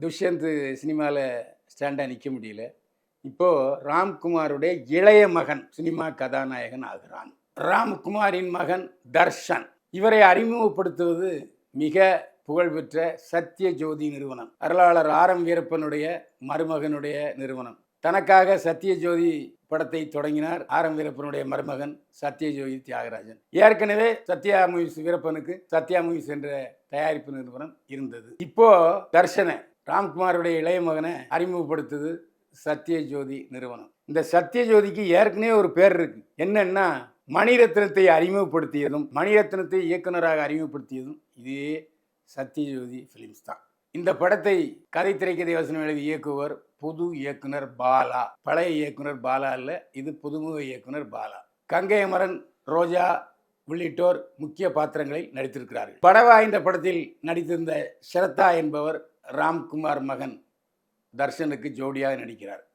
துஷ்யந்த் சினிமாவில் ஸ்டாண்டாக நிற்க முடியல. இப்போது ராம்குமாருடைய இளைய மகன் சினிமா கதாநாயகன் ஆகிறான். ராம்குமாரின் மகன் தர்ஷன். இவரை அறிமுகப்படுத்துவது மிக புகழ்பெற்ற சத்யஜோதி நிறுவனம். அருளாளர் ஆர்.எம். வீரப்பனுடைய மருமகனுடைய நிறுவனம். தனக்காக சத்யஜோதி படத்தை தொடங்கினார் ஆர்.எம். வீரப்பனுடைய மருமகன் சத்யஜோதி தியாகராஜன். ஏற்கனவே சத்யா மூவிஸ் வீரப்பனுக்கு சத்யா மூவிஸ் என்ற தயாரிப்பு நிறுவனம் இருந்தது. இப்போ தர்ஷனை ராம்குமாருடைய இளைய மகனை அறிமுகப்படுத்துது சத்யஜோதி நிறுவனம். இந்த சத்யஜோதிக்கு ஏற்கனவே ஒரு பேர் இருக்கு. என்னன்னா, மணிரத்னத்தை அறிமுகப்படுத்தியதும் மணிரத்னத்தை இயக்குநராக அறிமுகப்படுத்தியதும் இதே சத்யஜோதி பிலிம்ஸ் தான். இந்த படத்தை கதை திரைக்கதை வசனம் எழுதி இயக்குவர் புது இயக்குனர் பாலா. பழைய இயக்குனர் பாலா அல்ல, இது புதுமுக இயக்குனர் பாலா. கங்கை அமரன், ரோஜா உள்ளிட்டோர் முக்கிய பாத்திரங்களில் நடித்திருக்கிறார்கள். படவா என்ற படத்தில் நடித்திருந்த ஷரத்தா என்பவர் ராம்குமார் மகன் தர்ஷனுக்கு ஜோடியாக நடிக்கிறார்.